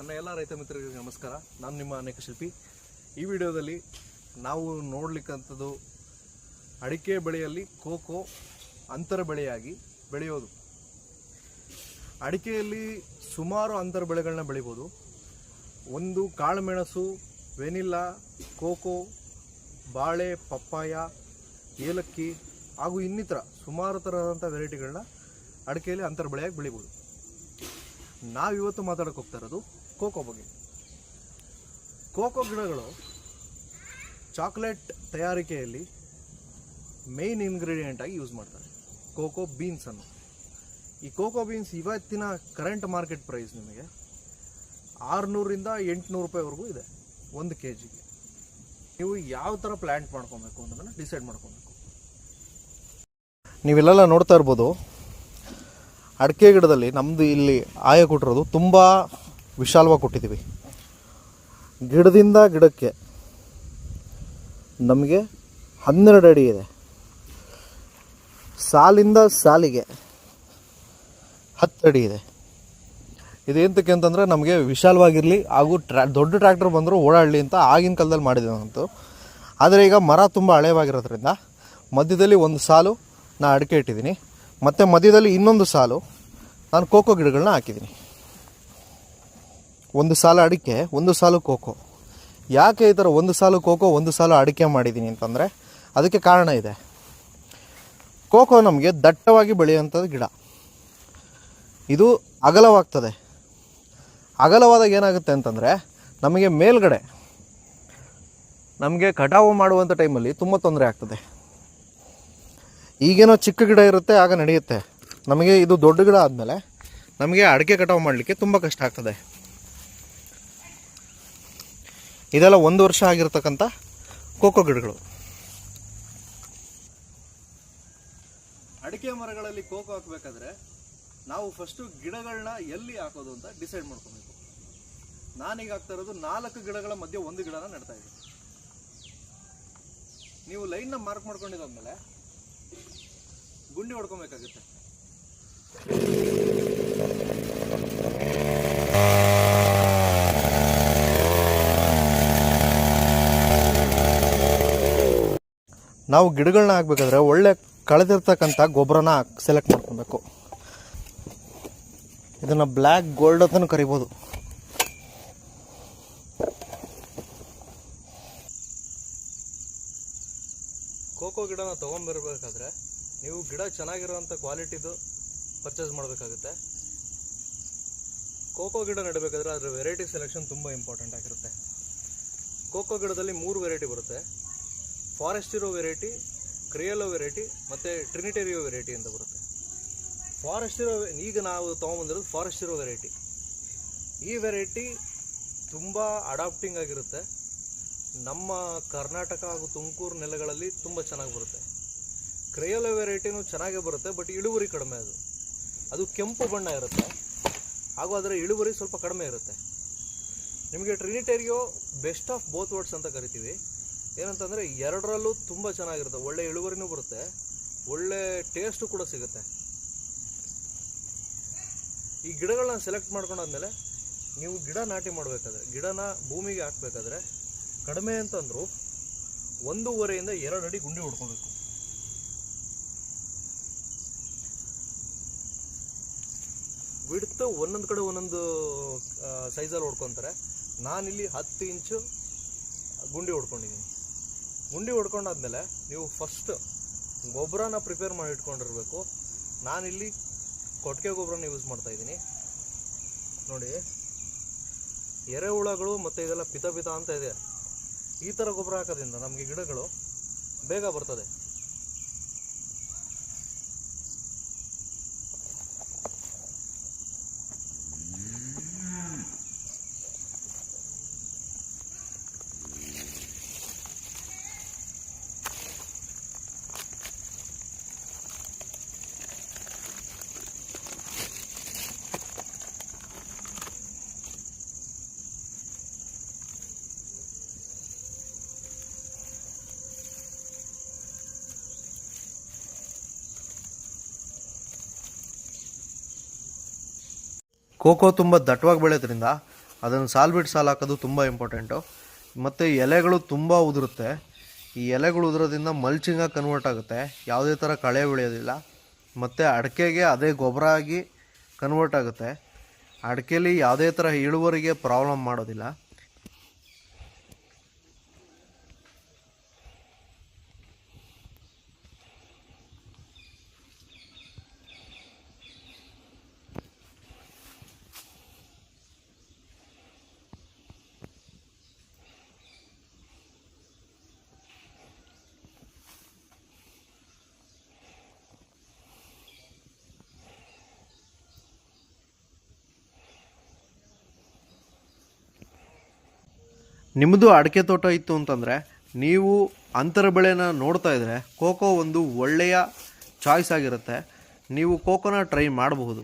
ನನ್ನ ಎಲ್ಲ ರೈತ ಮಿತ್ರರಿಗೆ ನಮಸ್ಕಾರ. ನಾನು ನಿಮ್ಮ ಅನೇಕ ಶಿಲ್ಪಿ. ಈ ವಿಡಿಯೋದಲ್ಲಿ ನಾವು ನೋಡ್ಲಿಕ್ಕಂಥದ್ದು ಅಡಿಕೆ ಬೆಳೆಯಲ್ಲಿ ಕೋಕೋ ಅಂತರ ಬೆಳೆಯಾಗಿ ಬೆಳೆಯೋದು. ಅಡಿಕೆಯಲ್ಲಿ ಸುಮಾರು ಅಂತರ ಬೆಳೆಗಳನ್ನ ಬೆಳಿಬೋದು. ಒಂದು ಕಾಳುಮೆಣಸು, ವೆನಿಲ್ಲಾ, ಕೋಕೋ, ಬಾಳೆ, ಪಪ್ಪಾಯ, ಏಲಕ್ಕಿ ಹಾಗೂ ಇನ್ನಿತರ ಸುಮಾರು ಥರದಂಥ ವೆರೈಟಿಗಳನ್ನ ಅಡಿಕೆಯಲ್ಲಿ ಅಂತರ ಬೆಳೆಯಾಗಿ ಬೆಳಿಬೋದು. ನಾವಿವತ್ತು ಮಾತಾಡೋಕೆ ಹೋಗ್ತಾ ಇರೋದು ಕೋಕೋ ಬಗ್ಗೆ. ಕೋಕೋ ಗಿಡಗಳು ಚಾಕ್ಲೇಟ್ ತಯಾರಿಕೆಯಲ್ಲಿ ಮೇನ್ ಇಂಗ್ರೀಡಿಯೆಂಟ್ ಆಗಿ ಯೂಸ್ ಮಾಡ್ತಾರೆ ಕೋಕೋ ಬೀನ್ಸ್ ಅನ್ನು. ಈ ಕೋಕೋ ಬೀನ್ಸ್ ಇವತ್ತಿನ ಕರೆಂಟ್ ಮಾರ್ಕೆಟ್ ಪ್ರೈಸ್ ನಿಮಗೆ 600 ರಿಂದ 800 ರೂಪಾಯಿವರೆಗೂ ಇದೆ ಒಂದು ಕೆಜಿಗೆ. ನೀವು ಯಾವ ಥರ ಪ್ಲ್ಯಾಂಟ್ ಮಾಡ್ಕೊಬೇಕು ಅನ್ನೋದನ್ನು ಡಿಸೈಡ್ ಮಾಡ್ಕೊಬೇಕು. ನೀವೆಲ್ಲ ನೋಡ್ತಾ ಇರ್ಬೋದು, ಅಡಿಕೆ ಗಿಡದಲ್ಲಿ ನಮ್ಮದು ಇಲ್ಲಿ ಆಯ ಕೊಟ್ಟಿರೋದು ತುಂಬ ವಿಶಾಲವಾಗಿ ಕೊಟ್ಟಿದ್ದೀವಿ. ಗಿಡದಿಂದ ಗಿಡಕ್ಕೆ ನಮಗೆ 12 ಅಡಿ ಇದೆ. ಸಾಲಿಂದ ಸಾಲಿಗೆ 10 ಅಡಿ ಇದೆ. ಇದೇಂತಕ್ಕೆ ಅಂತಂದರೆ ನಮಗೆ ವಿಶಾಲವಾಗಿರಲಿ ಹಾಗೂ ದೊಡ್ಡ ಟ್ರ್ಯಾಕ್ಟರ್ ಬಂದರೂ ಓಡಾಡಲಿ ಅಂತ ಆಗಿನ ಕಾಲದಲ್ಲಿ ಮಾಡಿದಂತು. ಆದರೆ ಈಗ ಮರ ತುಂಬ ಹಳೆಯವಾಗಿರೋದ್ರಿಂದ ಮಧ್ಯದಲ್ಲಿ ಒಂದು ಸಾಲು ನಾನು ಅಡಿಕೆ ಇಟ್ಟಿದ್ದೀನಿ, ಮತ್ತು ಮಧ್ಯದಲ್ಲಿ ಇನ್ನೊಂದು ಸಾಲು ನಾನು ಕೋಕೋ ಗಿಡಗಳನ್ನ ಹಾಕಿದ್ದೀನಿ. ಒಂದು ಸಾಲು ಅಡಿಕೆ, ಒಂದು ಸಾಲು ಕೋಕೋ. ಯಾಕೆ ಈ ಥರ ಒಂದು ಸಾಲು ಕೋಕೋ ಒಂದು ಸಾಲು ಅಡಿಕೆ ಮಾಡಿದ್ದೀನಿ ಅಂತಂದರೆ ಅದಕ್ಕೆ ಕಾರಣ ಇದೆ. ಕೋಕೋ ನಮಗೆ ದಟ್ಟವಾಗಿ ಬೆಳೆಯುವಂಥದ್ದು ಗಿಡ. ಇದು ಅಗಲವಾಗ್ತದೆ. ಅಗಲವಾದಾಗ ಏನಾಗುತ್ತೆ ಅಂತಂದರೆ ನಮಗೆ ಮೇಲ್ಗಡೆ ನಮಗೆ ಕಟಾವು ಮಾಡುವಂಥ ಟೈಮಲ್ಲಿ ತುಂಬ ತೊಂದರೆ ಆಗ್ತದೆ. ಈಗೇನೋ ಚಿಕ್ಕ ಗಿಡ ಇರುತ್ತೆ, ಆಗ ನಡೆಯುತ್ತೆ. ನಮಗೆ ಇದು ದೊಡ್ಡ ಗಿಡ ಆದಮೇಲೆ ನಮಗೆ ಅಡಿಕೆ ಕಟಾವು ಮಾಡಲಿಕ್ಕೆ ತುಂಬ ಕಷ್ಟ ಆಗ್ತದೆ. ಇದೆಲ್ಲ 1 ವರ್ಷ ಆಗಿರ್ತಕ್ಕಂಥ ಕೋಕೋ ಗಿಡಗಳು. ಅಡಿಕೆ ಮರಗಳಲ್ಲಿ ಕೋಕೋ ಹಾಕಬೇಕಾದ್ರೆ ನಾವು ಫಸ್ಟು ಗಿಡಗಳನ್ನ ಎಲ್ಲಿ ಹಾಕೋದು ಅಂತ ಡಿಸೈಡ್ ಮಾಡ್ಕೊಬೇಕು. ನಾನೀಗ ಹಾಕ್ತಾ ಇರೋದು 4 ಗಿಡಗಳ ಮಧ್ಯೆ ಒಂದು ಗಿಡನ ನೆಡ್ತಾ ಇದ್ದೀನಿ. ನೀವು ಲೈನ್ನ ಮಾರ್ಕ್ ಮಾಡ್ಕೊಂಡಿದ್ದಾದ್ಮೇಲೆ ಗುಂಡಿ ಹೊಡ್ಕೊಬೇಕಾಗುತ್ತೆ. ನಾವು ಗಿಡಗಳನ್ನ ಹಾಕಬೇಕಾದ್ರೆ ಒಳ್ಳೆ ಕಳೆದಿರ್ತಕ್ಕಂಥ ಗೊಬ್ಬರನ ಸೆಲೆಕ್ಟ್ ಮಾಡ್ಕೊಬೇಕು. ಇದನ್ನು ಬ್ಲ್ಯಾಕ್ ಗೋಲ್ಡ್ ಅಂತಲೂ ಕರಿಬೋದು. ಕೋಕೋ ಗಿಡನ ತೊಗೊಂಡ್ಬರ್ಬೇಕಾದ್ರೆ ನೀವು ಗಿಡ ಚೆನ್ನಾಗಿರೋವಂಥ ಕ್ವಾಲಿಟಿದು ಪರ್ಚೇಸ್ ಮಾಡಬೇಕಾಗುತ್ತೆ. ಕೋಕೋ ಗಿಡ ನೆಡಬೇಕಾದ್ರೆ ಅದರ ವೆರೈಟಿ ಸೆಲೆಕ್ಷನ್ ತುಂಬ ಇಂಪಾರ್ಟೆಂಟ್ ಆಗಿರುತ್ತೆ. ಕೋಕೋ ಗಿಡದಲ್ಲಿ 3 ವೆರೈಟಿ ಬರುತ್ತೆ. ಫಾರೆಸ್ಟಿರೋ ವೆರೈಟಿ, ಕ್ರಿಯಲೋ ವೆರೈಟಿ ಮತ್ತು ಟ್ರಿನಿಟೇರಿಯೋ ವೆರೈಟಿ ಅಂತ ಬರುತ್ತೆ. ಫಾರೆಸ್ಟಿರೋ ಈಗ ನಾವು ತೊಗೊಂಬಂದಿರೋದು ಫಾರೆಸ್ಟಿರೋ ವೆರೈಟಿ. ಈ ವೆರೈಟಿ ತುಂಬ ಅಡಾಪ್ಟಿಂಗ್ ಆಗಿರುತ್ತೆ. ನಮ್ಮ ಕರ್ನಾಟಕ ಹಾಗೂ ತುಮಕೂರು ನೆಲಗಳಲ್ಲಿ ತುಂಬ ಚೆನ್ನಾಗಿ ಬರುತ್ತೆ. ಕ್ರಿಯಲೋ ವೆರೈಟಿನೂ ಚೆನ್ನಾಗೇ ಬರುತ್ತೆ, ಬಟ್ ಇಳುವರಿ ಕಡಿಮೆ. ಅದು ಕೆಂಪು ಬಣ್ಣ ಇರುತ್ತೆ ಹಾಗೂ ಅದರ ಇಳುವರಿ ಸ್ವಲ್ಪ ಕಡಿಮೆ ಇರುತ್ತೆ. ನಿಮಗೆ ಟ್ರಿನಿಟೇರಿಯೋ ಬೆಸ್ಟ್ ಆಫ್ ಬೋತ್ ವರ್ಡ್ಸ್ ಅಂತ ಕರಿತೀವಿ. ಏನಂತಂದರೆ ಎರಡರಲ್ಲೂ ತುಂಬ ಚೆನ್ನಾಗಿರುತ್ತೆ. ಒಳ್ಳೆ ಇಳುವರಿನೂ ಬರುತ್ತೆ, ಒಳ್ಳೆ ಟೇಸ್ಟು ಕೂಡ ಸಿಗುತ್ತೆ. ಈ ಗಿಡಗಳನ್ನ ಸೆಲೆಕ್ಟ್ ಮಾಡ್ಕೊಂಡಾದ್ಮೇಲೆ ನೀವು ಗಿಡ ನಾಟಿ ಮಾಡಬೇಕಾದ್ರೆ, ಗಿಡನ ಭೂಮಿಗೆ ಹಾಕಬೇಕಾದ್ರೆ ಕಡಿಮೆ ಅಂತಂದರೂ 1.5 ಇಂದ 2 ಅಡಿ ಗುಂಡಿ ಹೊಡ್ಕೊಬೇಕು. ಬಿಡ್ತು ಒಂದೊಂದು ಕಡೆ ಒಂದೊಂದು ಸೈಜಲ್ಲಿ ಹೊಡ್ಕೊತಾರೆ. ನಾನಿಲ್ಲಿ 10 ಇಂಚು ಗುಂಡಿ ಹೊಡ್ಕೊಂಡಿದ್ದೀನಿ. ಗುಂಡಿ ಹೊಡ್ಕೊಂಡಾದ್ಮೇಲೆ ನೀವು ಫಸ್ಟ್ ಗೊಬ್ಬರನ ಪ್ರಿಪೇರ್ ಮಾಡಿ ಇಟ್ಕೊಂಡಿರ್ಬೇಕು. ನಾನಿಲ್ಲಿ ಕೊಟ್ಟಿಗೆ ಗೊಬ್ಬರನ ಯೂಸ್ ಮಾಡ್ತಾಯಿದ್ದೀನಿ. ನೋಡಿ, ಎರೆಹುಳಗಳು ಮತ್ತು ಇದೆಲ್ಲ ಪಿತ ಅಂತ ಇದೆ. ಈ ಥರ ಗೊಬ್ಬರ ಹಾಕೋದ್ರಿಂದ ನಮಗೆ ಗಿಡಗಳು ಬೇಗ ಬರ್ತದೆ. ಕೋಕೋ ತುಂಬ ದಟ್ಟವಾಗಿ ಬೆಳೆಯೋದ್ರಿಂದ ಅದನ್ನು ಸಾಲು ಬಿಟ್ಟು ಸಾಲು ಹಾಕೋದು ತುಂಬ ಇಂಪಾರ್ಟೆಂಟು. ಮತ್ತು ಎಲೆಗಳು ತುಂಬ ಉದುರುತ್ತೆ. ಈ ಎಲೆಗಳು ಉದುರೋದ್ರಿಂದ ಮಲ್ಚಿಂಗಾಗಿ ಕನ್ವರ್ಟ್ ಆಗುತ್ತೆ, ಯಾವುದೇ ಥರ ಕಳೆ ಬೆಳೆಯೋದಿಲ್ಲ. ಮತ್ತು ಅಡಿಕೆಗೆ ಅದೇ ಗೊಬ್ಬರ ಆಗಿ ಕನ್ವರ್ಟ್ ಆಗುತ್ತೆ. ಅಡಿಕೆಲಿ ಯಾವುದೇ ಥರ ಇಳುವರಿಗೆ ಪ್ರಾಬ್ಲಮ್ ಮಾಡೋದಿಲ್ಲ. ನಿಮ್ಮದು ಅಡಿಕೆ ತೋಟ ಇತ್ತು ಅಂತಂದರೆ ನೀವು ಅಂತರ ಬೆಳೆನ ನೋಡ್ತಾ ಇದ್ದರೆ ಕೋಕೋ ಒಂದು ಒಳ್ಳೆಯ ಚಾಯ್ಸ್ ಆಗಿರುತ್ತೆ. ನೀವು ಕೋಕೋನ ಟ್ರೈ ಮಾಡಬಹುದು.